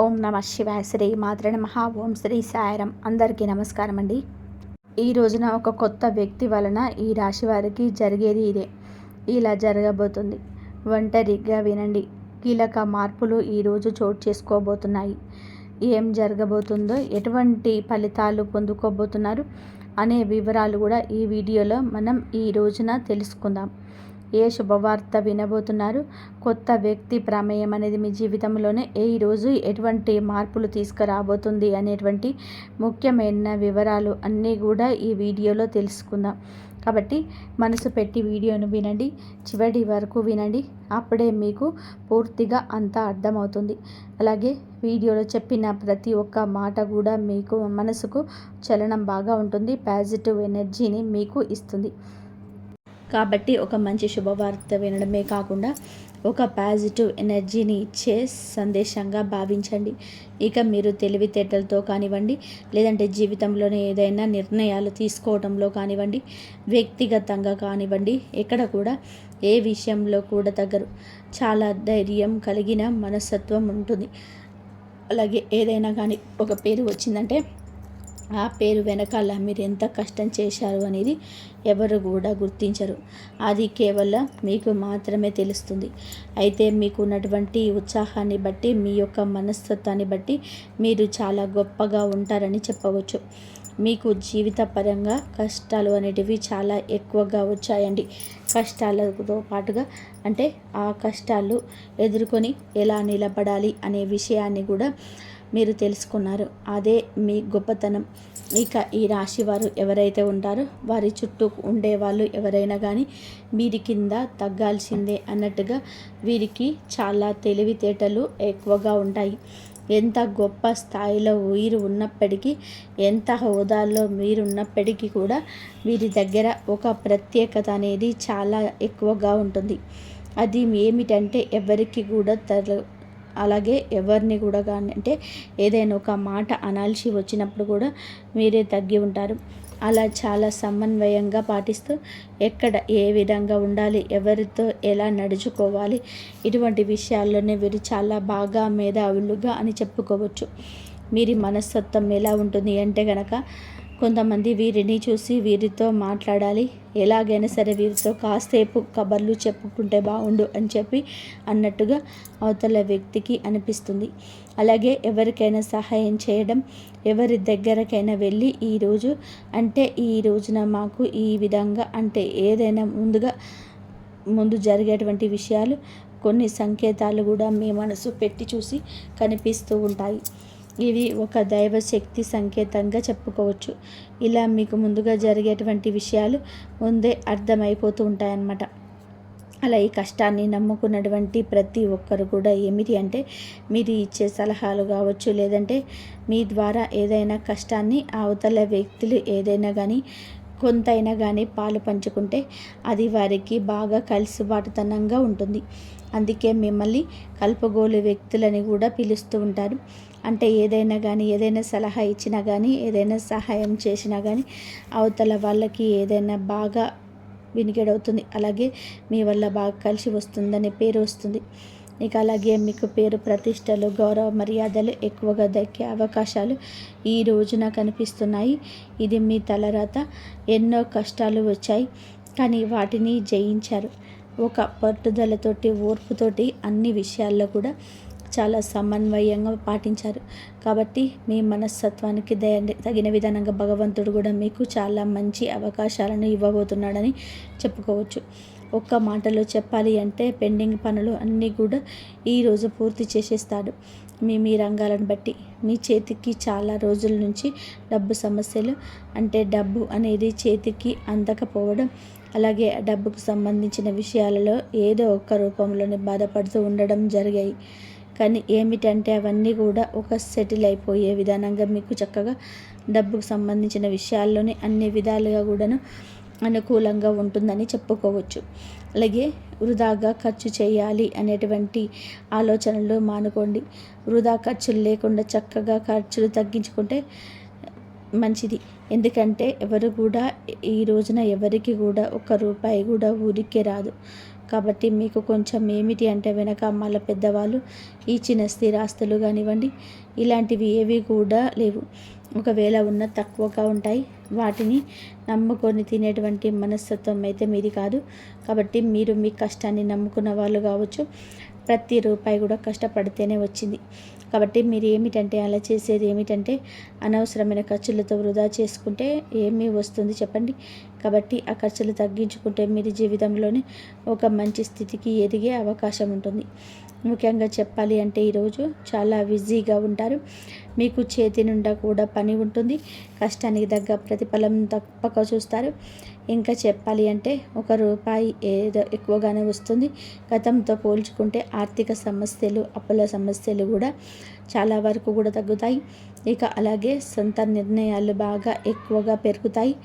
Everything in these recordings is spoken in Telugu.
ఓం నమ శివాయ. శ్రీ మాత్రే నమః. ఓం శ్రీ సాయిరాం. అందరికీ నమస్కారం అండి. ఈ రోజున ఒక కొత్త వ్యక్తి వలన ఈ రాశి వారికి జరిగేది ఇదే. ఇలా జరగబోతుంది. ఒంటరిగా వినండి. కీలక మార్పులు ఈరోజు చోటు చేసుకోబోతున్నాయి. ఏం జరగబోతుందో, ఎటువంటి ఫలితాలు పొందుకోబోతున్నారు అనే వివరాలు కూడా ఈ వీడియోలో మనం ఈ రోజున తెలుసుకుందాం. ఏ శుభవార్త వినబోతున్నారు, కొత్త వ్యక్తి ప్రమేయం అనేది మీ జీవితంలోనే ఈరోజు ఎటువంటి మార్పులు తీసుకురాబోతుంది అనేటువంటి ముఖ్యమైన వివరాలు అన్నీ కూడా ఈ వీడియోలో తెలుసుకుందాం. కాబట్టి మనసు పెట్టి వీడియోను వినండి, చివరి వరకు వినండి. అప్పుడే మీకు పూర్తిగా అంతా అర్థమవుతుంది. అలాగే వీడియోలో చెప్పిన ప్రతి ఒక్క మాట కూడా మీకు మనసుకు చలనం బాగా ఉంటుంది, పాజిటివ్ ఎనర్జీని మీకు ఇస్తుంది. కాబట్టి ఒక మంచి శుభవార్త వినడమే కాకుండా ఒక పాజిటివ్ ఎనర్జీని ఇచ్చే సందేశంగా భావించండి. ఇక మీరు తెలివితేటలతో కానివ్వండి, లేదంటే జీవితంలోనే ఏదైనా నిర్ణయాలు తీసుకోవడంలో కానివ్వండి, వ్యక్తిగతంగా కానివ్వండి, ఎక్కడ కూడా ఏ విషయంలో కూడా తగ్గరు. చాలా ధైర్యం కలిగిన మనస్తత్వం ఉంటుంది. అలాగే ఏదైనా కానీ ఒక పేరు వచ్చిందంటే ఆ పేరు వెనకాల మీరు ఎంత కష్టం చేశారు అనేది ఎవరు కూడా గుర్తించరు. అది కేవలం మీకు మాత్రమే తెలుస్తుంది. అయితే మీకు ఉన్నటువంటి ఉత్సాహాన్ని బట్టి, మీ యొక్క మనస్తత్వాన్ని బట్టి మీరు చాలా గొప్పగా ఉంటారని చెప్పవచ్చు. మీకు జీవిత పరంగా కష్టాలు అనేటివి చాలా ఎక్కువగా వచ్చాయండి. కష్టాలతో పాటుగా అంటే ఆ కష్టాలు ఎదుర్కొని ఎలా నిలబడాలి అనే విషయాన్ని కూడా మీరు తెలుసుకున్నారు. అదే మీ గొప్పతనం. ఇక ఈ రాశి వారు ఎవరైతే ఉంటారో వారి చుట్టూ ఉండేవాళ్ళు ఎవరైనా కానీ వీరి కింద తగ్గాల్సిందే అన్నట్టుగా వీరికి చాలా తెలివితేటలు ఎక్కువగా ఉంటాయి. ఎంత గొప్ప స్థాయిలో వీరు ఉన్నప్పటికీ, ఎంత హోదాలో మీరు ఉన్నప్పటికీ కూడా వీరి దగ్గర ఒక ప్రత్యేకత అనేది చాలా ఎక్కువగా ఉంటుంది. అది ఏమిటంటే ఎవరికి కూడా అలాగే ఎవరిని కూడా కానీ అంటే ఏదైనా ఒక మాట అనాల్సి వచ్చినప్పుడు కూడా మీరే తగ్గి ఉంటారు. అలా చాలా సమన్వయంగా పాటిస్తూ ఎక్కడ ఏ విధంగా ఉండాలి, ఎవరితో ఎలా నడుచుకోవాలి, ఇటువంటి విషయాల్లోనే వీరు చాలా బాగా మేధావులుగా అని చెప్పుకోవచ్చు. వీరి మనస్తత్వం ఎలా ఉంటుంది అంటే కనుక కొంతమంది వీరిని చూసి వీరితో మాట్లాడాలి, ఎలాగైనా సరే వీరితో కాసేపు కబర్లు చెప్పుకుంటే బాగుండు అని చెప్పి అన్నట్టుగా అవతల వ్యక్తికి అనిపిస్తుంది. అలాగే ఎవరికైనా సహాయం చేయడం, ఎవరి దగ్గరకైనా వెళ్ళి ఈరోజు అంటే ఈ రోజున మాకు ఈ విధంగా అంటే ఏదైనా ముందు జరిగేటువంటి విషయాలు కొన్ని సంకేతాలు కూడా మీ మనసు పెట్టి చూసి కనిపిస్తూ ఉంటాయి. ఇవి ఒక దైవశక్తి సంకేతంగా చెప్పుకోవచ్చు. ఇలా మీకు ముందుగా జరిగేటువంటి విషయాలు ముందే అర్థమైపోతూ ఉంటాయన్నమాట. అలా ఈ కష్టాన్ని నమ్ముకున్నటువంటి ప్రతి ఒక్కరు కూడా ఏమిటి అంటే మీరు ఇచ్చే సలహాలు కావచ్చు, లేదంటే మీ ద్వారా ఏదైనా కష్టాన్ని అవతల వ్యక్తులు ఏదైనా కానీ కొంతైనా కానీ పాలు పంచుకుంటే అది వారికి బాగా కలిసిబాటుతనంగా ఉంటుంది. అందుకే మిమ్మల్ని కలుపుగోలు వ్యక్తులని కూడా పిలుస్తూ ఉంటారు. అంటే ఏదైనా కానీ ఏదైనా సలహా ఇచ్చినా కానీ ఏదైనా సహాయం చేసినా కానీ అవతల వాళ్ళకి ఏదైనా బాగా వినికిడవుతుంది. అలాగే మీ వల్ల బాగా కలిసి వస్తుందనే పేరు వస్తుంది. ఇక అలాగే మీకు పేరు ప్రతిష్టలు, గౌరవ మర్యాదలు ఎక్కువగా దక్కే అవకాశాలు ఈ రోజున కనిపిస్తున్నాయి. ఇది మీ తలరాత. ఎన్నో కష్టాలు వచ్చాయి కానీ వాటిని జయించారు. ఒక పట్టుదలతోటి, ఓర్పుతోటి అన్ని విషయాల్లో కూడా చాలా సమన్వయంగా పాటించారు. కాబట్టి మీ మనస్తత్వానికి తగిన విధానంగా భగవంతుడు కూడా మీకు చాలా మంచి అవకాశాలను ఇవ్వబోతున్నాడని చెప్పుకోవచ్చు. ఒక్క మాటలో చెప్పాలి అంటే పెండింగ్ పనులు అన్నీ కూడా ఈరోజు పూర్తి చేసేస్తాడు. మీ రంగాలను బట్టి మీ చేతికి చాలా రోజుల నుంచి డబ్బు సమస్యలు అంటే డబ్బు అనేది చేతికి అందకపోవడం, అలాగే డబ్బుకు సంబంధించిన విషయాలలో ఏదో ఒక్క రూపంలోనే బాధపడుతూ ఉండడం జరిగాయి. కానీ ఏమిటంటే అవన్నీ కూడా ఒక సెటిల్ అయిపోయే విధానంగా మీకు చక్కగా డబ్బుకు సంబంధించిన విషయాల్లోనే అన్ని విధాలుగా కూడాను అనుకూలంగా ఉంటుందని చెప్పుకోవచ్చు. అలాగే వృధాగా ఖర్చు చేయాలి అనేటువంటి ఆలోచనలు మానుకోండి. వృధా ఖర్చులు లేకుండా చక్కగా ఖర్చులు తగ్గించుకుంటే మంచిది. ఎందుకంటే ఎవరు కూడా ఈ రోజున ఎవరికి కూడా ఒక్క రూపాయి కూడా ఊరికే రాదు. కాబట్టి మీకు కొంచెం ఏమిటి అంటే వెనక అమ్మాల పెద్దవాళ్ళు ఇచ్చిన స్థిరాస్తులు కానివ్వండి, ఇలాంటివి ఏవి కూడా లేవు. ఒకవేళ ఉన్న తక్కువగా ఉంటాయి. వాటిని నమ్ముకొని తినేటువంటి మనస్తత్వం అయితే మీది కాదు. కాబట్టి మీరు మీ కష్టాన్ని నమ్ముకున్న వాళ్ళు కావచ్చు. ప్రతి రూపాయి కూడా కష్టపడితేనే వచ్చింది. కాబట్టి మీరు ఏమిటంటే అలా చేసేది ఏమిటంటే అనవసరమైన ఖర్చులతో వృధా చేసుకుంటే ఏమీ వస్తుంది చెప్పండి. కాబట్టి ఆ ఖర్చులు తగ్గించుకుంటే మీరు జీవితంలోనే ఒక మంచి స్థితికి ఎదిగే అవకాశం ఉంటుంది. ముఖ్యంగా చెప్పాలి అంటే ఈరోజు చాలా బిజీగా ఉంటారు. మీకు చేతి నిండా కూడా పని ఉంటుంది. కష్టానికి తగ్గ ప్రతిఫలం తప్పక చూస్తారు. ఇంకా చెప్పాలి అంటే రూపాయి ఏదో ఎక్కువగానే వస్తుంది. గతంతో పోల్చుకుంటే ఆర్థిక సమస్యలు, అప్పుల సమస్యలు కూడా చాలా వరకు కూడా తగ్గుతాయి. ఇక అలాగే సొంత నిర్ణయాలు బాగా ఎక్కువగా పెరుగుతాయి.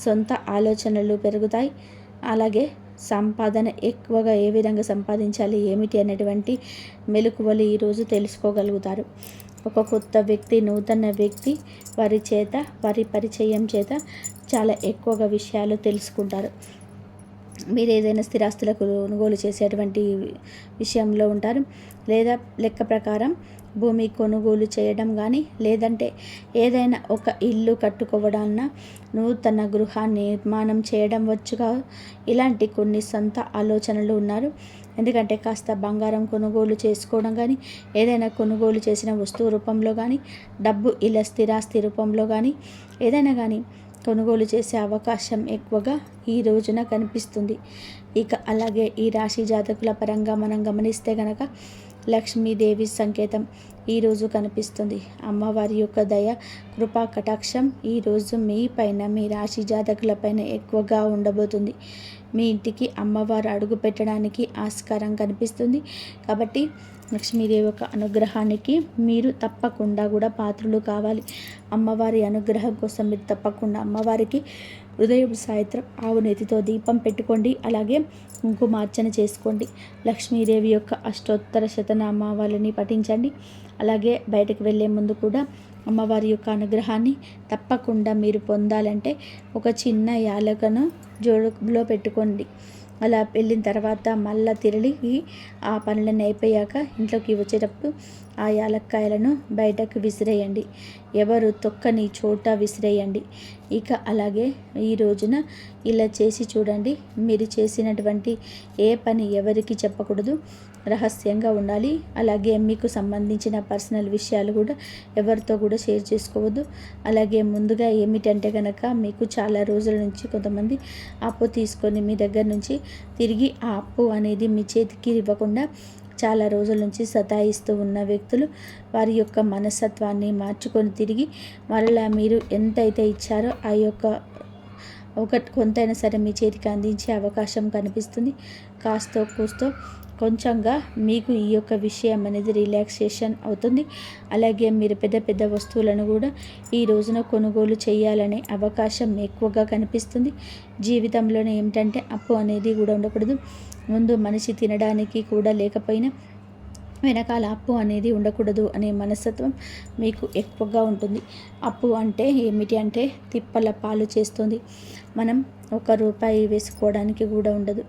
సొంత ఆలోచనలు పెరుగుతాయి. అలాగే సంపాదన ఎక్కువగా ఏ విధంగా సంపాదించాలి ఏమిటి అనేటువంటి మెలకువలు ఈరోజు తెలుసుకోగలుగుతారు. ఒక కొత్త వ్యక్తి, నూతన వ్యక్తి వారి పరిచయం చేత చాలా ఎక్కువగా విషయాలు తెలుసుకుంటారు. మీరు ఏదైనా స్థిరాస్తులకు కొనుగోలు చేసేటువంటి విషయంలో ఉంటారు. లేదా లెక్క ప్రకారం భూమి కొనుగోలు చేయడం కానీ, లేదంటే ఏదైనా ఒక ఇల్లు కట్టుకోవడాన్న, నూతన గృహ నిర్మాణం చేయడం వచ్చుగా ఇలాంటి కొన్ని సొంత ఆలోచనలు ఉన్నారు. ఎందుకంటే కాస్త బంగారం కొనుగోలు చేసుకోవడం కానీ, ఏదైనా కొనుగోలు చేసిన వస్తువు రూపంలో కానీ, డబ్బు ఇలా స్థిరాస్తి రూపంలో కానీ ఏదైనా కానీ కొనుగోలు చేసే అవకాశం ఎక్కువగా ఈ రోజున కనిపిస్తుంది. ఇక అలాగే ఈ రాశి జాతకుల పరంగా మనం గమనిస్తే కనుక లక్ష్మీదేవి సంకేతం ఈరోజు కనిపిస్తుంది. అమ్మవారి యొక్క దయ, కృపా కటాక్షం ఈరోజు మీ పైన, మీ రాశి జాతకుల పైన ఎక్కువగా ఉండబోతుంది. మీ ఇంటికి అమ్మవారు అడుగు పెట్టడానికి ఆస్కారం కనిపిస్తుంది. కాబట్టి లక్ష్మీదేవి యొక్క అనుగ్రహానికి మీరు తప్పకుండా కూడా పాత్రలు కావాలి. అమ్మవారి అనుగ్రహం కోసం మీరు తప్పకుండా అమ్మవారికి ఉదయం సాయంత్రం ఆవు నెతితో దీపం పెట్టుకోండి. అలాగే కుంకుమార్చన చేసుకోండి. లక్ష్మీదేవి యొక్క అష్టోత్తర శతనామావళిని పఠించండి. అలాగే బయటకు వెళ్ళే ముందు కూడా అమ్మవారి యొక్క అనుగ్రహాన్ని తప్పకుండా మీరు పొందాలంటే ఒక చిన్న యాలకను జోడులో పెట్టుకోండి. అలా వెళ్ళిన తర్వాత మళ్ళీ తిరిగి ఆ పనులన్నీ అయిపోయాక ఇంట్లోకి వచ్చేటప్పుడు ఆ యాలక్కాయలను బయటకు విసిరేయండి. ఎవరు తొక్కని చోట విసిరేయండి. ఇక అలాగే ఈ రోజున ఇలా చేసి చూడండి. మీరు చేసినటువంటి ఏ పని ఎవరికి చెప్పకూడదు, రహస్యంగా ఉండాలి. అలాగే మీకు సంబంధించిన పర్సనల్ విషయాలు కూడా ఎవరితో కూడా షేర్ చేసుకోవద్దు. అలాగే ముందుగా ఏమిటంటే కనుక మీకు చాలా రోజుల నుంచి కొంతమంది అప్పు తీసుకొని మీ దగ్గర నుంచి తిరిగి ఆ అప్పు అనేది మీ చేతికి ఇవ్వకుండా చాలా రోజుల నుంచి సతాయిస్తూ ఉన్న వ్యక్తులు వారి యొక్క మనస్తత్వాన్ని మార్చుకొని తిరిగి మరలా మీరు ఎంతైతే ఇచ్చారో ఆ యొక్క కొంతైనా సరే మీ చేతికి అందించే అవకాశం కనిపిస్తుంది. కాస్తో కూస్తో కొంచెంగా మీకు ఈ యొక్క విషయం అనేది రిలాక్సేషన్ అవుతుంది. అలాగే మీరు పెద్ద పెద్ద వస్తువులను కూడా ఈ రోజున కొనుగోలు చేయాలనే అవకాశం ఎక్కువగా కనిపిస్తుంది. జీవితంలోనే ఏమిటంటే అప్పు అనేది కూడా ఉండకూడదు. ముందు మనిషి తినడానికి కూడా లేకపోయినా వెనకాల అప్పు అనేది ఉండకూడదు అనే మనస్తత్వం మీకు ఎక్కువగా ఉంటుంది. అప్పు అంటే ఏమిటి అంటే తిప్పల పాలు చేస్తుంది. మనం రూపాయి వేసుకోవడానికి కూడా ఉండదు.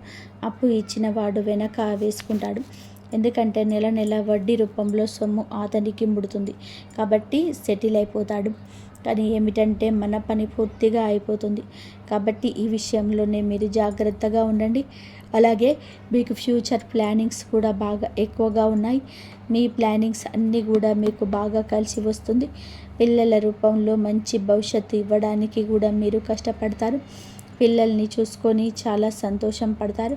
అప్పు ఇచ్చిన వాడు వెనక వేసుకుంటాడు. ఎందుకంటే నెల నెల వడ్డీ రూపంలో సొమ్ము అతనికి ముడుతుంది. కాబట్టి సెటిల్ అయిపోతాడు. కానీ ఏమిటంటే మన పని పూర్తిగా అయిపోతుంది. కాబట్టి ఈ విషయంలోనే మీరు జాగ్రత్తగా ఉండండి. అలాగే మీకు ఫ్యూచర్ ప్లానింగ్స్ కూడా బాగా ఎక్కువగా ఉన్నాయి. మీ ప్లానింగ్స్ అన్నీ కూడా మీకు బాగా కలిసి వస్తుంది. పిల్లల రూపంలో మంచి భవిష్యత్తు ఇవ్వడానికి కూడా మీరు కష్టపడతారు. పిల్లల్ని చూసుకొని చాలా సంతోషం పడతారు.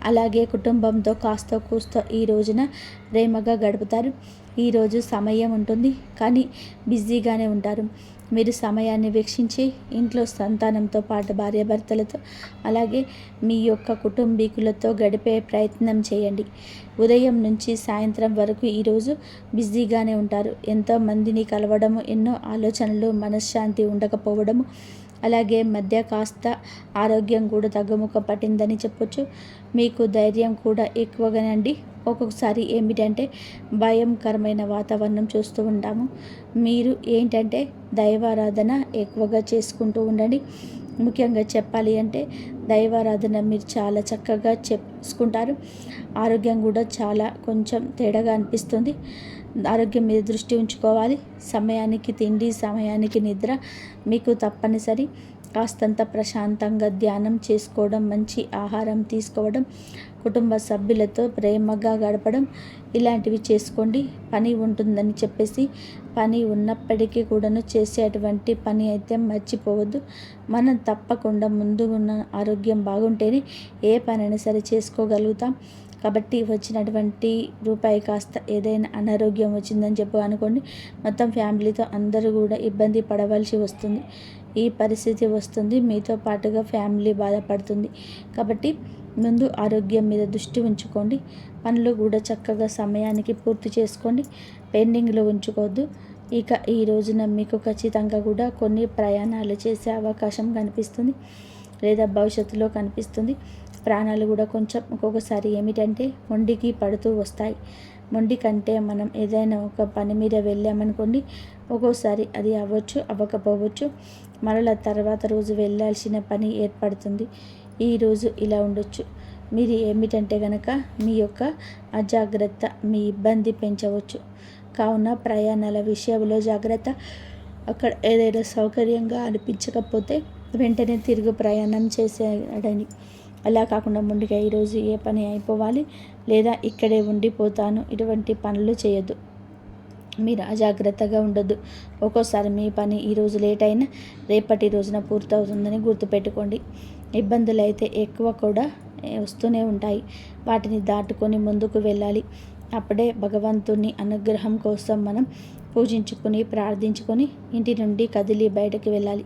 అలాగే కుటుంబంతో కాస్త కూస్తో ఈ రోజున ప్రేమగా గడుపుతారు. ఈరోజు సమయం ఉంటుంది కానీ బిజీగానే ఉంటారు. మీరు సమయాన్ని వీక్షించి ఇంట్లో సంతానంతో పాటు భార్యాభర్తలతో అలాగే మీ యొక్క కుటుంబీకులతో గడిపే ప్రయత్నం చేయండి. ఉదయం నుంచి సాయంత్రం వరకు ఈరోజు బిజీగానే ఉంటారు. ఎంతోమందిని కలవడము, ఎన్నో ఆలోచనలు, మనశ్శాంతి ఉండకపోవడము, అలాగే మధ్య కాస్త ఆరోగ్యం కూడా తగ్గుముఖ పట్టిందని చెప్పొచ్చు. మీకు ధైర్యం కూడా ఎక్కువగానండి. ఒక్కొక్కసారి ఏమిటంటే భయంకరమైన వాతావరణం చూస్తూ ఉంటాము. మీరు ఏంటంటే దైవారాధన ఎక్కువగా చేసుకుంటూ ఉండండి. ముఖ్యంగా చెప్పాలి అంటే దైవారాధన మీరు చాలా చక్కగా చేసుకుంటారు. ఆరోగ్యం కూడా చాలా కొంచెం తేడాగా అనిపిస్తుంది. ఆరోగ్యం మీద దృష్టి ఉంచుకోవాలి. సమయానికి తిండి, సమయానికి నిద్ర మీకు తప్పనిసరి. కాస్తంత ప్రశాంతంగా ధ్యానం చేసుకోవడం, మంచి ఆహారం తీసుకోవడం, కుటుంబ సభ్యులతో ప్రేమగా గడపడం ఇలాంటివి చేసుకోండి. పని ఉంటుందని చెప్పేసి పని ఉన్నప్పటికీ కూడాను చేసేటువంటి పని అయితే మర్చిపోవద్దు. మనం తప్పకుండా ముందు ఉన్న ఆరోగ్యం బాగుంటేనే ఏ పనైనా సరే చేసుకోగలుగుతాం. కాబట్టి వచ్చినటువంటి రూపాయి కాస్త ఏదైనా అనారోగ్యం వచ్చిందని చెప్పి అనుకోండి, మొత్తం ఫ్యామిలీతో అందరూ కూడా ఇబ్బంది పడవలసి వస్తుంది. ఈ పరిస్థితి వస్తుంది, మీతో పాటుగా ఫ్యామిలీ బాధపడుతుంది. కాబట్టి ముందు ఆరోగ్యం మీద దృష్టి ఉంచుకోండి. పనులు కూడా చక్కగా సమయానికి పూర్తి చేసుకోండి. పెండింగ్లో ఉంచుకోవద్దు. ఇక ఈ రోజున మీకు ఖచ్చితంగా కూడా కొన్ని ప్రయాణాలు చేసే అవకాశం కనిపిస్తుంది, లేదా భవిష్యత్తులో కనిపిస్తుంది. ప్రాణాలు కూడా కొంచెం ఒక్కొక్కసారి ఏమిటంటే మొండికి పడుతూ వస్తాయి. మొండి కంటే మనం ఏదైనా ఒక పని మీద వెళ్ళామనుకోండి, ఒక్కోసారి అది అవ్వచ్చు, అవ్వకపోవచ్చు. మరలా తర్వాత రోజు వెళ్ళాల్సిన పని ఏర్పడుతుంది. ఈరోజు ఇలా ఉండొచ్చు. మీరు ఏమిటంటే గనక మీ యొక్క అజాగ్రత్త మీ ఇబ్బంది పెంచవచ్చు. కావున ప్రయాణాల విషయంలో జాగ్రత్త. అక్కడ ఏదైనా సౌకర్యంగా అనిపించకపోతే వెంటనే తిరుగు ప్రయాణం చేసేయడని. అలా కాకుండా ముందుగా ఈరోజు ఏ పని అయిపోవాలి, లేదా ఇక్కడే ఉండిపోతాను, ఇటువంటి పనులు చేయొద్దు. మీరు అజాగ్రత్తగా ఉండొద్దు. ఒక్కోసారి మీ పని ఈరోజు లేట్ అయినా రేపటి రోజున పూర్తవుతుందని గుర్తుపెట్టుకోండి. ఇబ్బందులు అయితే ఎక్కువ కూడా వస్తూనే ఉంటాయి. వాటిని దాటుకొని ముందుకు వెళ్ళాలి. అప్పుడే భగవంతుని అనుగ్రహం కోసం మనం పూజించుకొని ప్రార్థించుకొని ఇంటి నుండి కదిలి బయటకు వెళ్ళాలి.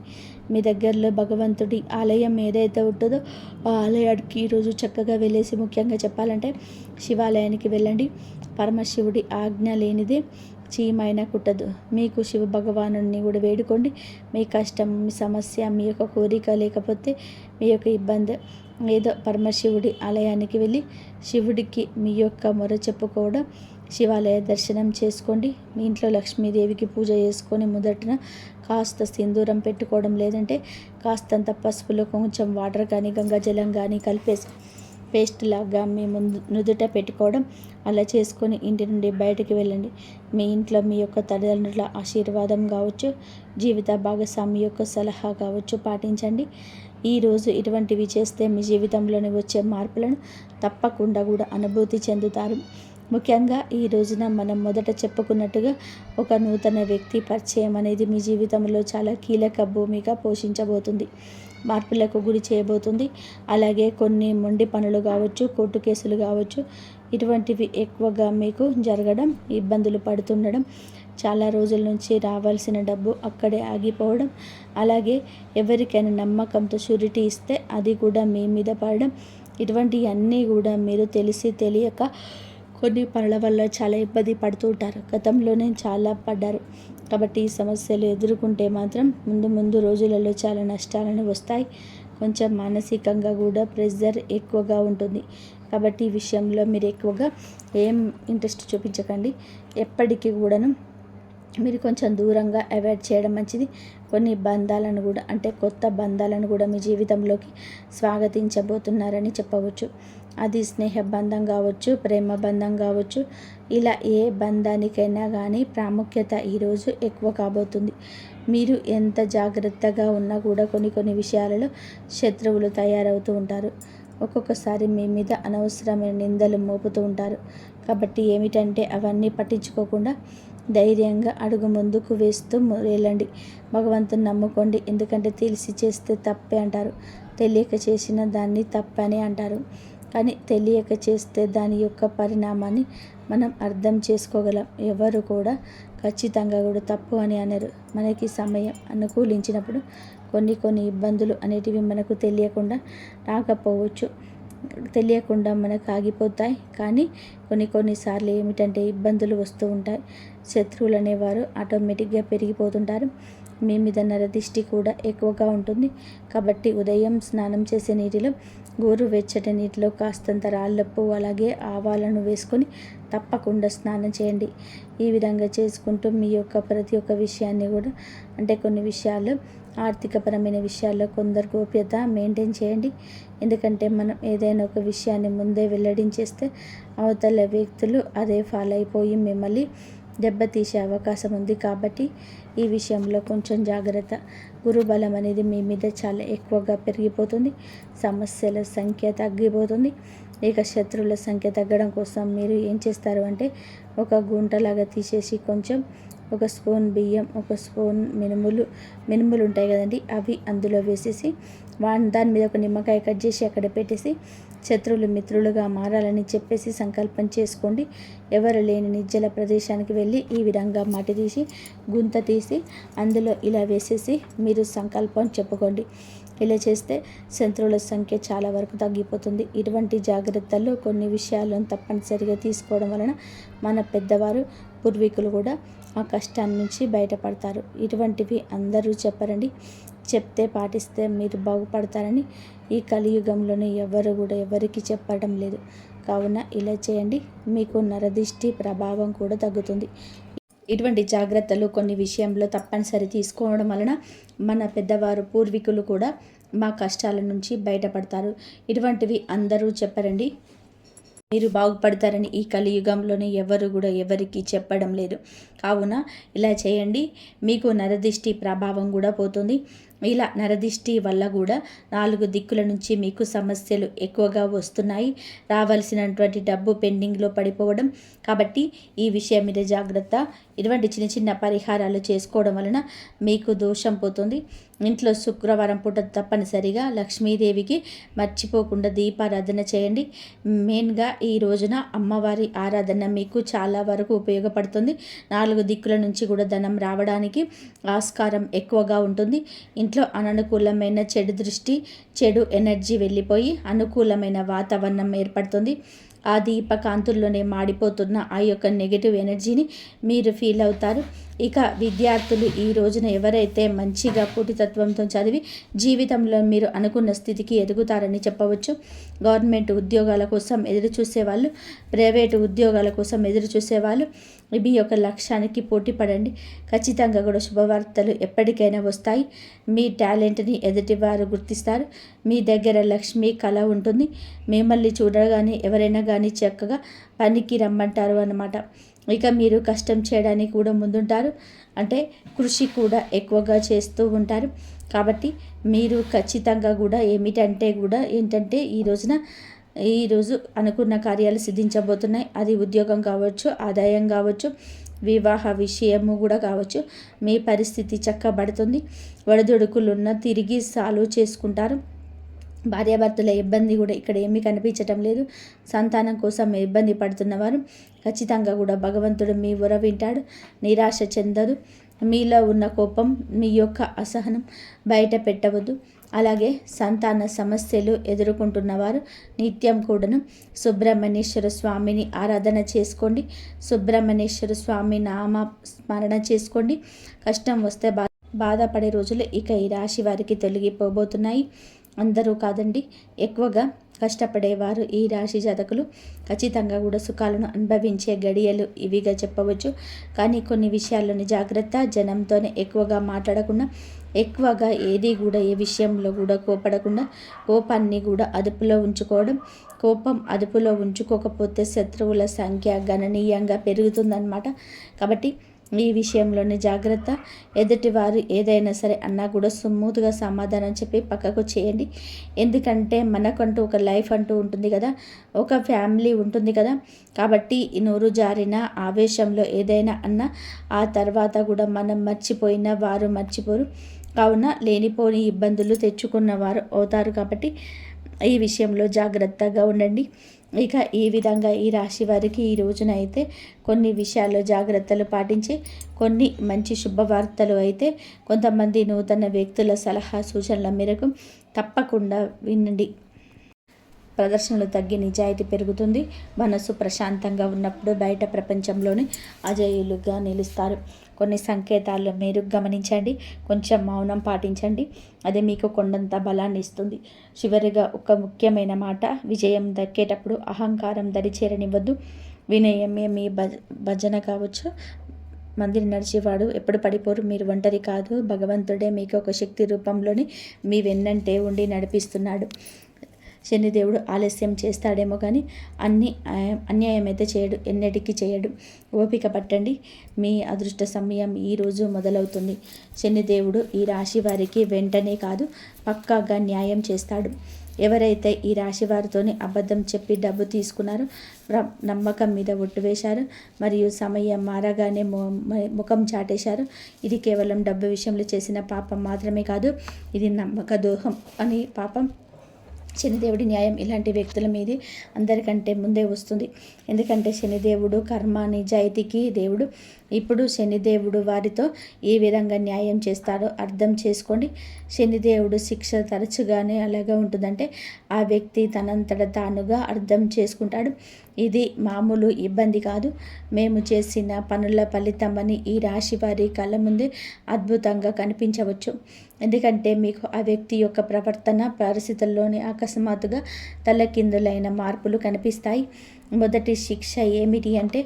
మీ దగ్గరలో భగవంతుడి ఆలయం ఏదైతే ఉంటుందో ఆ ఆలయానికి ఈరోజు చక్కగా వెళ్ళేసి, ముఖ్యంగా చెప్పాలంటే శివాలయానికి వెళ్ళండి. పరమశివుడి ఆజ్ఞ లేనిదే చీమైనా కుట్టదు. మీకు శివ భగవానుడిని కూడా వేడుకోండి. మీ కష్టం, మీ సమస్య, మీ యొక్క కోరిక, లేకపోతే మీ యొక్క ఇబ్బంది ఏదో పరమశివుడి ఆలయానికి వెళ్ళి శివుడికి మీ యొక్క మొర చెప్పుకోవడం, శివాలయ దర్శనం చేసుకోండి. మీ ఇంట్లో లక్ష్మీదేవికి పూజ చేసుకొని మొదటన కాస్త సింధూరం పెట్టుకోవడం, లేదంటే కాస్తంత పసుపులో కొంచెం వాటర్ కానీ గంగాజలం కానీ కలిపేసి పేస్ట్ లాగా మీ ముందు నుదుట పెట్టుకోవడం, అలా చేసుకొని ఇంటి నుండి బయటికి వెళ్ళండి. మీ ఇంట్లో మీ యొక్క తల్లిదండ్రుల ఆశీర్వాదం కావచ్చు, జీవిత భాగస్వామి యొక్క సలహా కావచ్చు పాటించండి. ఈరోజు ఇటువంటివి చేస్తే మీ జీవితంలోని వచ్చే మార్పులను తప్పకుండా కూడా అనుభూతి చెందుతారు. ముఖ్యంగా ఈ రోజున మనం మొదట చెప్పుకున్నట్టుగా ఒక నూతన వ్యక్తి పరిచయం అనేది మీ జీవితంలో చాలా కీలక భూమిక పోషించబోతుంది, మార్పులకు గురి చేయబోతుంది. అలాగే కొన్ని మొండి పనులు కావచ్చు, కోర్టు కేసులు కావచ్చు, ఇటువంటివి ఎక్కువగా మీకు జరగడం, ఇబ్బందులు పడుతుండడం, చాలా రోజుల నుంచి రావాల్సిన డబ్బు అక్కడే ఆగిపోవడం, అలాగే ఎవరికైనా నమ్మకంతో షూరిటీ ఇస్తే అది కూడా మీ మీద పడడం, ఇటువంటివన్నీ కూడా మీరు తెలిసి తెలియక కొన్ని పనుల వల్ల చాలా ఇబ్బంది పడుతూ ఉంటారు. గతంలోనే చాలా పడ్డారు. కాబట్టి ఈ సమస్యలు ఎదుర్కొంటే మాత్రం ముందు రోజులలో చాలా నష్టాలను వస్తాయి. కొంచెం మానసికంగా కూడా ప్రెషర్ ఎక్కువగా ఉంటుంది. కాబట్టి ఈ విషయంలో మీరు ఎక్కువగా ఏం ఇంట్రెస్ట్ చూపించకండి. ఎప్పటికీ కూడాను మీరు కొంచెం దూరంగా అవాయిడ్ చేయడం మంచిది. కొన్ని బంధాలను కూడా, అంటే కొత్త బంధాలను కూడా మీ జీవితంలోకి స్వాగతించబోతున్నారని చెప్పవచ్చు. అది స్నేహ బంధం కావచ్చు, ప్రేమ బంధం కావచ్చు, ఇలా ఏ బంధానికైనా కానీ ప్రాముఖ్యత ఈరోజు ఎక్కువ కాబోతుంది. మీరు ఎంత జాగ్రత్తగా ఉన్నా కూడా కొన్ని విషయాలలో శత్రువులు తయారవుతూ ఉంటారు. ఒక్కొక్కసారి మీ మీద అనవసరమైన నిందలు మోపుతూ ఉంటారు. కాబట్టి ఏమిటంటే అవన్నీ పట్టించుకోకుండా ధైర్యంగా అడుగు ముందుకు వేస్తూ వెళ్ళండి. భగవంతుని నమ్ముకోండి. ఎందుకంటే తెలిసి చేస్తే తప్పే అంటారు, తెలియక చేసిన దాన్ని తప్పని అంటారు. కానీ తెలియక చేస్తే దాని యొక్క పరిణామాన్ని మనం అర్థం చేసుకోగలం. ఎవరు కూడా ఖచ్చితంగా కూడా తప్పు అని అనరు. మనకి సమయం అనుకూలించినప్పుడు కొన్ని ఇబ్బందులు అనేటివి మనకు రాకపోవచ్చు, తెలియకుండా మనకు ఆగిపోతాయి. కానీ కొన్నిసార్లు ఏమిటంటే ఇబ్బందులు వస్తూ ఉంటాయి. శత్రువులు అనేవారు ఆటోమేటిక్గా పెరిగిపోతుంటారు. మీ మీద నరదిష్టి కూడా ఎక్కువగా ఉంటుంది. కాబట్టి ఉదయం స్నానం చేసే నీటిలో గోరువెచ్చటి నీటిలో కాస్తంత రాళ్ళప్పు అలాగే ఆవాలను వేసుకొని తప్పకుండా స్నానం చేయండి. ఈ విధంగా చేసుకుంటూ మీ యొక్క ప్రతి ఒక్క విషయాన్ని కూడా, అంటే కొన్ని విషయాలు ఆర్థికపరమైన విషయాల్లో కొందరు గోప్యత మెయింటైన్ చేయండి. ఎందుకంటే మనం ఏదైనా ఒక విషయాన్ని ముందే వెల్లడించేస్తే అవతల వ్యక్తులు అదే ఫాలో అయిపోయి మిమ్మల్ని దెబ్బతీసే అవకాశం ఉంది. కాబట్టి ఈ విషయంలో కొంచెం జాగ్రత్త. గురుబలం అనేది మీ మీద చాలా ఎక్కువగా పెరిగిపోతుంది. సమస్యల సంఖ్య తగ్గిపోతుంది. ఇక శత్రువుల సంఖ్య తగ్గడం కోసం మీరు ఏం చేస్తారు అంటే ఒక గుంటలాగా తీసేసి కొంచెం ఒక స్పూన్ బియ్యం, ఒక స్పూన్ మినుములు ఉంటాయి కదండి, అవి అందులో వేసేసి దాని మీద ఒక నిమ్మకాయ కట్ చేసి అక్కడ పెట్టేసి శత్రువులు మిత్రులుగా మారాలని చెప్పేసి సంకల్పం చేసుకోండి. ఎవరు లేని నిర్జల ప్రదేశానికి వెళ్ళి ఈ విధంగా మట్టి తీసి గుంత తీసి అందులో ఇలా వేసేసి మీరు సంకల్పం చెప్పుకోండి. ఇలా చేస్తే శత్రువుల సంఖ్య చాలా వరకు తగ్గిపోతుంది. ఇటువంటి జాగ్రత్తలు కొన్ని విషయాలను తప్పనిసరిగా తీసుకోవడం వలన మన పెద్దవారు పూర్వీకులు కూడా ఆ కష్టాన్ని నుంచి బయటపడతారు. ఇటువంటివి అందరూ చెప్పరండి, చెప్తే పాటిస్తే మీరు బాగుపడతారని ఈ కలియుగంలోనే ఎవరు కూడా ఎవరికి చెప్పడం లేదు. కావున ఇలా చేయండి, మీకు నరదిష్టి ప్రభావం కూడా తగ్గుతుంది. ఇటువంటి జాగ్రత్తలు కొన్ని విషయంలో తప్పనిసరి తీసుకోవడం వలన మన పెద్దవారు పూర్వీకులు కూడా మా కష్టాల నుంచి బయటపడతారు. ఇటువంటివి అందరూ చెప్పరండి, మీరు బాగుపడతారని ఈ కలియుగంలోనే ఎవరు కూడా ఎవరికి చెప్పడం లేదు. కావున ఇలా చేయండి, మీకు నరదిష్టి ప్రభావం కూడా పోతుంది. ఇలా నరదిష్టి వల్ల కూడా 4 దిక్కుల నుంచి మీకు సమస్యలు ఎక్కువగా వస్తున్నాయి. రావాల్సినటువంటి డబ్బు పెండింగ్లో పడిపోవడం. కాబట్టి ఈ విషయం మీద జాగ్రత్త. ఇటువంటి చిన్న చిన్న పరిహారాలు చేసుకోవడం వలన మీకు దోషం పోతుంది. ఇంట్లో శుక్రవారం పూట తప్పనిసరిగా లక్ష్మీదేవికి మర్చిపోకుండా దీపారాధన చేయండి. మెయిన్గా ఈ రోజున అమ్మవారి ఆరాధన మీకు చాలా వరకు ఉపయోగపడుతుంది. 4 దిక్కుల నుంచి కూడా ధనం రావడానికి ఆస్కారం ఎక్కువగా ఉంటుంది. ఇంట్లో అననుకూలమైన చెడు దృష్టి, చెడు ఎనర్జీ వెళ్ళిపోయి అనుకూలమైన వాతావరణం ఏర్పడుతుంది. ఆ దీపకాంతుల్లోనే మాడిపోతున్న ఆ యొక్క నెగిటివ్ ఎనర్జీని మీరు ఫీల్ అవుతారు. ఇక విద్యార్థులు ఈ రోజున ఎవరైతే మంచిగా పోటీతత్వంతో చదివి జీవితంలో మీరు అనుకున్న స్థితికి ఎదుగుతారని చెప్పవచ్చు. గవర్నమెంట్ ఉద్యోగాల కోసం ఎదురు చూసేవాళ్ళు, ప్రైవేటు ఉద్యోగాల కోసం ఎదురు చూసేవాళ్ళు మీ యొక్క లక్ష్యానికి పోటీ పడండి. ఖచ్చితంగా కూడా శుభవార్తలు ఎప్పటికైనా వస్తాయి. మీ టాలెంట్ని ఎదుటివారు గుర్తిస్తారు. మీ దగ్గర లక్ష్మి కళ ఉంటుంది. మిమ్మల్ని చూడగానే ఎవరైనా కానీ చక్కగా పనికి రమ్మంటారు అన్నమాట. ఇక మీరు కష్టం చేయడానికి కూడా ముందుంటారు, అంటే కృషి కూడా ఎక్కువగా చేస్తూ ఉంటారు. కాబట్టి మీరు ఖచ్చితంగా కూడా ఏంటంటే ఈరోజు అనుకున్న కార్యాలు సిద్ధించబోతున్నాయి. అది ఉద్యోగం కావచ్చు, ఆదాయం కావచ్చు, వివాహ విషయము కూడా కావచ్చు. మీ పరిస్థితి చక్కబడుతుంది. ఒడిదుడుకులున్న తిరిగి సాల్వ్ చేసుకుంటారు. భార్యాభర్తల ఇబ్బంది కూడా ఇక్కడ ఏమీ కనిపించటం లేదు. సంతానం కోసం ఇబ్బంది పడుతున్నవారు ఖచ్చితంగా కూడా భగవంతుడు మీ మొర వింటాడు. నిరాశ చెందదు. మీలో ఉన్న కోపం, మీ యొక్క అసహనం బయట పెట్టవద్దు. అలాగే సంతాన సమస్యలు ఎదుర్కొంటున్నవారు నిత్యం కూడాను సుబ్రహ్మణ్యేశ్వర స్వామిని ఆరాధన చేసుకోండి. సుబ్రహ్మణ్యేశ్వర స్వామి నామ స్మరణ చేసుకోండి. కష్టం వస్తే బాధపడే రోజులు ఇక ఈ రాశి వారికి తొలగిపోబోతున్నాయి. అందరూ కాదండి, ఎక్కువగా కష్టపడేవారు ఈ రాశి జాతకులు ఖచ్చితంగా కూడా సుఖాలను అనుభవించే గడియలు ఇవిగా చెప్పవచ్చు. కానీ కొన్ని విషయాల్లోని జాగ్రత్త. జనంతోనే ఎక్కువగా మాట్లాడకుండా, ఎక్కువగా ఏ విషయంలో కూడా కోపడకుండా, కోపాన్ని కూడా అదుపులో ఉంచుకోవడం. కోపం అదుపులో ఉంచుకోకపోతే శత్రువుల సంఖ్య గణనీయంగా పెరుగుతుందన్నమాట. కాబట్టి ఈ విషయంలోని జాగ్రత్త. ఎదుటివారు ఏదైనా సరే అన్నా కూడా స్మూత్గా సమాధానం చెప్పి పక్కకు చేయండి. ఎందుకంటే మనకంటూ ఒక లైఫ్ అంటూ ఉంటుంది కదా, ఒక ఫ్యామిలీ ఉంటుంది కదా. కాబట్టి నోరు జారిన ఆవేశంలో ఏదైనా అన్నా ఆ తర్వాత కూడా మనం మర్చిపోయినా వారు మర్చిపోరు. కావున లేనిపోని ఇబ్బందులు తెచ్చుకున్నవారు అవుతారు. కాబట్టి ఈ విషయంలో జాగ్రత్తగా ఉండండి. ఇక ఈ విధంగా ఈ రాశి వారికి ఈ రోజున అయితే కొన్ని విషయాల్లో జాగ్రత్తలు పాటించి కొన్ని మంచి శుభవార్తలు అయితే కొంతమంది నూతన వ్యక్తుల సలహా సూచనల మేరకు తప్పకుండా వినండి. ప్రదర్శనలు తగ్గి నిజాయితీ పెరుగుతుంది. మనసు ప్రశాంతంగా ఉన్నప్పుడు బయట ప్రపంచంలోనే అజేయులుగా నిలుస్తారు. కొన్ని సంకేతాలు మీరు గమనించండి, కొంచెం మౌనం పాటించండి, అది మీకు కొండంత బలాన్ని ఇస్తుంది. చివరిగా ఒక ముఖ్యమైన మాట, విజయం దక్కేటప్పుడు అహంకారం దరిచేరనివ్వద్దు. వినయమే మీ భజన కావచ్చు. మందిని నడిచేవాడు ఎప్పుడు పడిపోరు. మీరు ఒంటరి కాదు. భగవంతుడే మీకు ఒక శక్తి రూపంలోని మీ వెన్నంటే ఉండి నడిపిస్తున్నాడు. శనిదేవుడు ఆలస్యం చేస్తాడేమో కానీ అన్యాయం అయితే చేయడు, ఎన్నటికీ చేయడు. ఓపిక పట్టండి. మీ అదృష్ట సమయం ఈరోజు మొదలవుతుంది. శనిదేవుడు ఈ రాశి వారికి వెంటనే కాదు, పక్కాగా న్యాయం చేస్తాడు. ఎవరైతే ఈ రాశి వారితోని అబద్ధం చెప్పి డబ్బు తీసుకున్నారో, నమ్మకం మీద ఒట్టు వేశారు, మరియు సమయం మారగానే ముఖం చాటేశారు, ఇది కేవలం డబ్బు విషయంలో చేసిన పాపం మాత్రమే కాదు, ఇది నమ్మక ద్రోహం అని పాపం. శనిదేవుడి న్యాయం ఇలాంటి వ్యక్తుల మీద అందరికంటే ముందే వస్తుంది. ఎందుకంటే శనిదేవుడు కర్మ నిజాయితీకి దేవుడు. ఇప్పుడు శనిదేవుడు వారితో ఏ విధంగా న్యాయం చేస్తాడో అర్థం చేసుకోండి. శనిదేవుడు శిక్ష తరచుగానే అలాగా ఉంటుందంటే ఆ వ్యక్తి తనంతట తానుగా అర్థం చేసుకుంటాడు. ఇది మామూలు ఇబ్బంది కాదు, మేము చేసిన పనుల ఫలితమని ఈ రాశి వారి కళ్ళ ముందే అద్భుతంగా కనిపించవచ్చు. ఎందుకంటే మీకు ఆ వ్యక్తి యొక్క ప్రవర్తన పరిస్థితుల్లోనే అకస్మాత్తుగా తలకిందులైన మార్పులు కనిపిస్తాయి. మొదటి శిక్ష ఏమిటి అంటే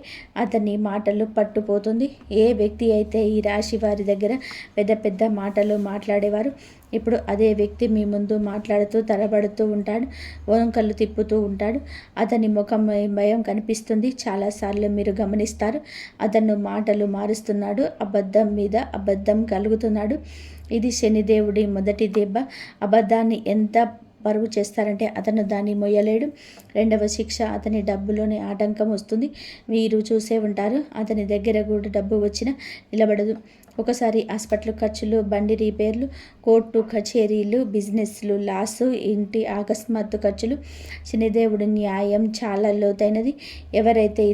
అతని మాటలు పట్టుపోతుంది. ఏ వ్యక్తి అయితే ఈ రాశి వారి దగ్గర పెద్ద పెద్ద మాటలు మాట్లాడేవారు, ఇప్పుడు అదే వ్యక్తి మీ ముందు మాట్లాడుతూ తడబడుతూ ఉంటాడు, వంకలు తిప్పుతూ ఉంటాడు. అతని ముఖం భయం కనిపిస్తుంది. చాలాసార్లు మీరు గమనిస్తారు, అతను మాటలు మారుస్తున్నాడు, అబద్ధం మీద అబద్ధం కలుగుతున్నాడు. ఇది శనిదేవుడి మొదటి దెబ్బ. అబద్ధాన్ని ఎంత బరువు చేస్తారంటే అతను దాన్ని మొయ్యలేడు. రెండవ శిక్ష, అతని డబ్బులోనే ఆటంకం వస్తుంది. మీరు చూసే ఉంటారు, అతని దగ్గర కూడా డబ్బు వచ్చినా నిలబడదు. ఒకసారి హాస్పిటల్ ఖర్చులు, బండి రిపేర్లు, కోర్టు కచేరీలు, బిజినెస్లు లాసు, ఇంటి అకస్మాత్తు ఖర్చులు. శనిదేవుడి న్యాయం చాలా లోతైనది. ఎవరైతే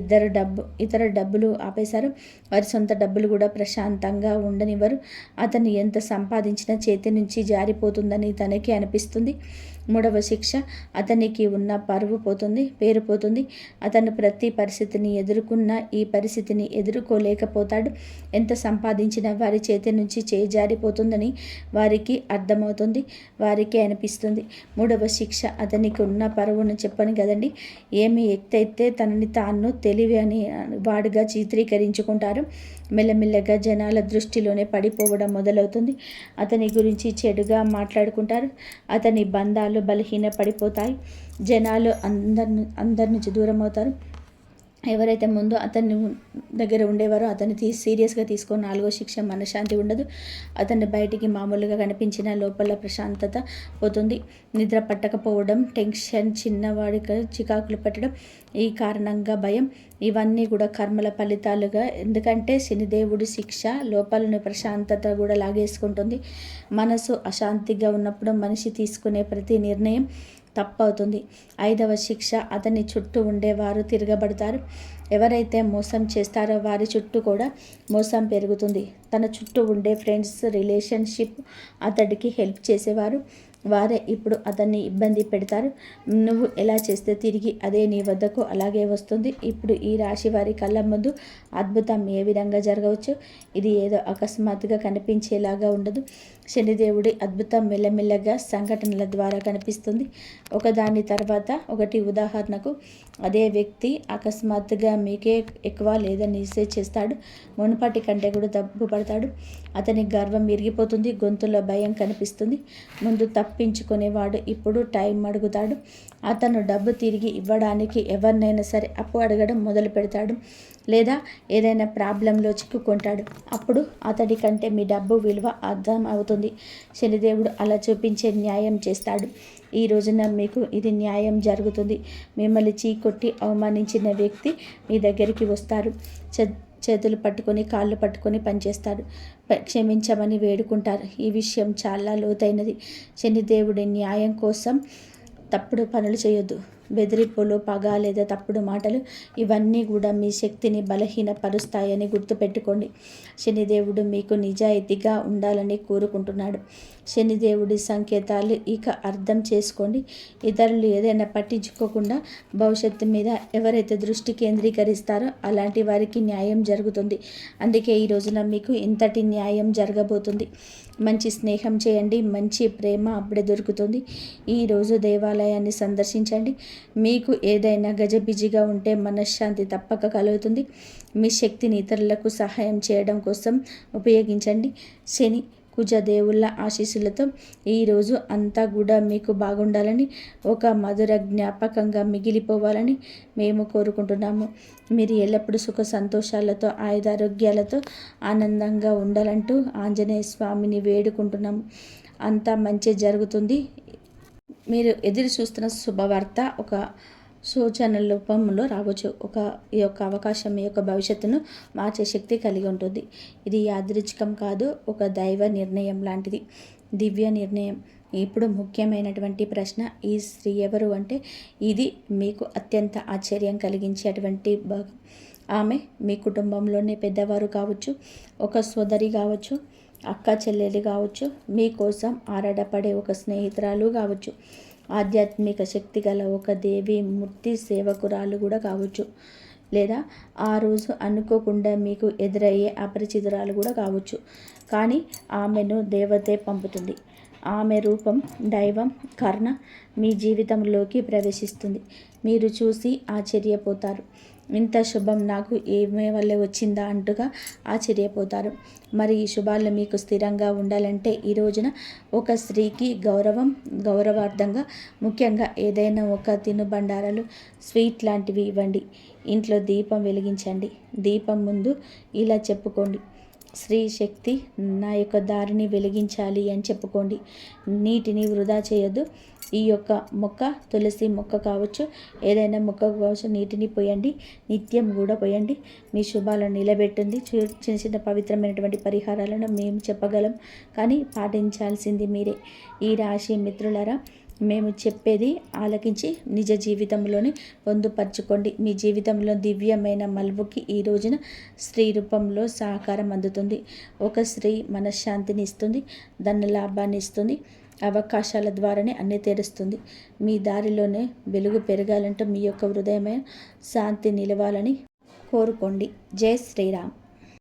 ఇతర డబ్బులు ఆపేశారో వారి సొంత డబ్బులు కూడా ప్రశాంతంగా ఉండనివ్వరు. అతను ఎంత సంపాదించినా చేతి నుంచి జారిపోతుందని తనకి అనిపిస్తుంది. మూడవ శిక్ష, అతనికి ఉన్న పరువు పోతుంది, పేరు పోతుంది. అతను ప్రతి పరిస్థితిని ఎదుర్కొన్నా ఈ పరిస్థితిని ఎదుర్కోలేకపోతాడు. ఎంత సంపాదించినా వారి చేతి నుంచి జారిపోతుందని వారికి అర్థమవుతుంది, వారికి అనిపిస్తుంది. మూడవ శిక్ష, అతనికి ఉన్న పరువును చెప్పను కదండి, ఏమి ఎత్తైతే తనని తాను తెలివి అని వాడుగా చిత్రీకరించుకుంటారు. మెల్లమెల్లగా జనాల దృష్టిలోనే పడిపోవడం మొదలవుతుంది. అతని గురించి చెడుగా మాట్లాడుకుంటారు. అతని బంధాలు బలహీన పడిపోతాయి. జనాలు అందరి నుంచి దూరం అవుతారు. ఎవరైతే ముందు అతన్ని దగ్గర ఉండేవారో అతన్ని సీరియస్గా తీసుకొని నాలుగో శిక్ష, మనశ్శాంతి ఉండదు. అతన్ని బయటికి మామూలుగా కనిపించిన లోపల ప్రశాంతత పోతుంది. నిద్ర పట్టకపోవడం, టెన్షన్, చిన్నవాడికి చికాకులు పెట్టడం, ఈ కారణంగా భయం, ఇవన్నీ కూడా కర్మల ఫలితాలుగా. ఎందుకంటే శనిదేవుడి శిక్ష లోపలని ప్రశాంతత కూడా లాగేసుకుంటుంది. మనసు అశాంతిగా ఉన్నప్పుడు మనిషి తీసుకునే ప్రతి నిర్ణయం తప్పవుతుంది. ఐదవ శిక్ష, అతని చుట్టూ ఉండేవారు తిరగబడతారు. ఎవరైతే మోసం చేస్తారో వారి చుట్టూ కూడా మోసం పెరుగుతుంది. తన చుట్టూ ఉండే ఫ్రెండ్స్, రిలేషన్షిప్, అతడికి హెల్ప్ చేసేవారు వారే ఇప్పుడు అతన్ని ఇబ్బంది పెడతారు. నువ్వు ఎలా చేస్తే తిరిగి అదే నీ వద్దకు అలాగే వస్తుంది. ఇప్పుడు ఈ రాశి వారి కళ్ళ ముందు అద్భుతం ఏ విధంగా జరగవచ్చు. ఇది ఏదో అకస్మాత్తుగా కనిపించేలాగా ఉండదు. శనిదేవుడి అద్భుతం మెల్లమెల్లగా సంఘటనల ద్వారా కనిపిస్తుంది, ఒకదాని తర్వాత ఒకటి. ఉదాహరణకు, అదే వ్యక్తి అకస్మాత్తుగా మీకే ఎక్కువ లేదా నిషేధ చేస్తాడు. మునుపటి కంటే కూడా డబ్బు పడతాడు. అతని గర్వం విరిగిపోతుంది, గొంతులో భయం కనిపిస్తుంది. ముందు తప్పించుకునేవాడు ఇప్పుడు టైం అడుగుతాడు. అతను డబ్బు తిరిగి ఇవ్వడానికి ఎవరినైనా సరే అప్పు అడగడం మొదలు పెడతాడు, లేదా ఏదైనా ప్రాబ్లంలో చిక్కుకుంటాడు. అప్పుడు అతడి కంటే మీ డబ్బు విలువ అర్థం అవుతుంది. శనిదేవుడు అలా చూపించే న్యాయం చేస్తాడు. ఈ రోజున మీకు ఇది న్యాయం జరుగుతుంది. మిమ్మల్ని చీకొట్టి అవమానించిన వ్యక్తి మీ దగ్గరికి వస్తారు. చేతులు పట్టుకొని, కాళ్ళు పట్టుకొని పనిచేస్తారు. క్షమించమని వేడుకుంటారు. ఈ విషయం చాలా లోతైనది. శనిదేవుడి న్యాయం కోసం తప్పుడు పనులు చేయొద్దు. బెదిరింపులు, పగ లేదా తప్పుడు మాటలు, ఇవన్నీ కూడా మీ శక్తిని బలహీనపరుస్తాయని గుర్తుపెట్టుకోండి. శనిదేవుడు మీకు నిజాయితీగా ఉండాలని కోరుకుంటున్నాడు. శనిదేవుడి సంకేతాలు ఇక అర్థం చేసుకోండి. ఇతరులు ఏదైనా పట్టించుకోకుండా భవిష్యత్తు మీద ఎవరైతే దృష్టి కేంద్రీకరిస్తారో అలాంటి వారికి న్యాయం జరుగుతుంది. అందుకే ఈ రోజున మీకు ఇంతటి న్యాయం జరగబోతుంది. మంచి స్నేహం చేయండి, మంచి ప్రేమ అప్పుడే దొరుకుతుంది. ఈరోజు దేవాలయాన్ని సందర్శించండి. మీకు ఏదైనా గజిబిజిగా ఉంటే మనశ్శాంతి తప్పక కలుగుతుంది. మీ శక్తిని ఇతరులకు సహాయం చేయడం కోసం ఉపయోగించండి. శని కుజ దేవుళ్ళ ఆశీస్సులతో ఈరోజు అంతా కూడా మీకు బాగుండాలని, ఒక మధుర జ్ఞాపకంగా మిగిలిపోవాలని మేము కోరుకుంటున్నాము. మీరు ఎల్లప్పుడూ సుఖ సంతోషాలతో ఆయుధారోగ్యాలతో ఆనందంగా ఉండాలంటూ ఆంజనేయ స్వామిని వేడుకుంటున్నాము. అంతా మంచి జరుగుతుంది. మీరు ఎదురు చూస్తున్న శుభవార్త ఒక సూచన రూపంలో రావచ్చు. ఈ యొక్క అవకాశం మీ యొక్క భవిష్యత్తును మార్చే శక్తి కలిగి ఉంటుంది. ఇది యాదృచ్ఛికం కాదు, ఒక దైవ నిర్ణయం లాంటిది, దివ్య నిర్ణయం. ఇప్పుడు ముఖ్యమైనటువంటి ప్రశ్న, ఈ స్త్రీ ఎవరు అంటే ఇది మీకు అత్యంత ఆశ్చర్యం కలిగించేటువంటి భాగం. ఆమె మీ కుటుంబంలోనే పెద్దవారు కావచ్చు, ఒక సోదరి కావచ్చు, అక్క చెల్లెలు కావచ్చు, మీకోసం ఆరాటపడే ఒక స్నేహితురాలు కావచ్చు, ఆధ్యాత్మిక శక్తి గల ఒక దేవి మూర్తి సేవకురాలు కూడా కావచ్చు, లేదా ఆ రోజు అనుకోకుండా మీకు ఎదురయ్యే అపరిచితురాలు కూడా కావచ్చు. కానీ ఆమెను దేవతే పంపుతుంది. ఆమె రూపం, దైవం, కర్ణ మీ జీవితంలోకి ప్రవేశిస్తుంది. మీరు చూసి ఆశ్చర్యపోతారు. ఇంత శుభం నాకు ఏమే వల్ల వచ్చిందా అంటుగా ఆశ్చర్యపోతారు. మరి ఈ శుభాలు మీకు స్థిరంగా ఉండాలంటే ఈ రోజున ఒక స్త్రీకి గౌరవార్థంగా ముఖ్యంగా ఏదైనా ఒక తినుబండారాలు, స్వీట్ లాంటివి ఇవ్వండి. ఇంట్లో దీపం వెలిగించండి. దీపం ముందు ఇలా చెప్పుకోండి, స్త్రీ శక్తి నా యొక్క దారిని వెలిగించాలి అని చెప్పుకోండి. నీటిని వృధా చేయొద్దు. ఈ యొక్క మొక్క తులసి మొక్క కావచ్చు, ఏదైనా మొక్క కావచ్చు, నీటిని పోయండి, నిత్యం కూడా పోయండి. మీ శుభాలను నిలబెట్టింది. చిన్న చిన్న పవిత్రమైనటువంటి పరిహారాలను మేము చెప్పగలం, కానీ పాటించాల్సింది మీరే. ఈ రాశి మిత్రులారా, మేము చెప్పేది ఆలకించి నిజ జీవితంలోనే పొందుపరచుకోండి. మీ జీవితంలో దివ్యమైన మలుపుకి ఈ రోజున స్త్రీ రూపంలో సహకారం అందుతుంది. ఒక స్త్రీ మనశ్శాంతిని ఇస్తుంది, ధన లాభాన్ని ఇస్తుంది, అవకాశాల ద్వారానే అన్ని తెరుస్తుంది. మీ దారిలోనే వెలుగు పెరగాలంటే మీ యొక్క హృదయమే శాంతి నిలవాలని కోరుకోండి. జై శ్రీరామ్.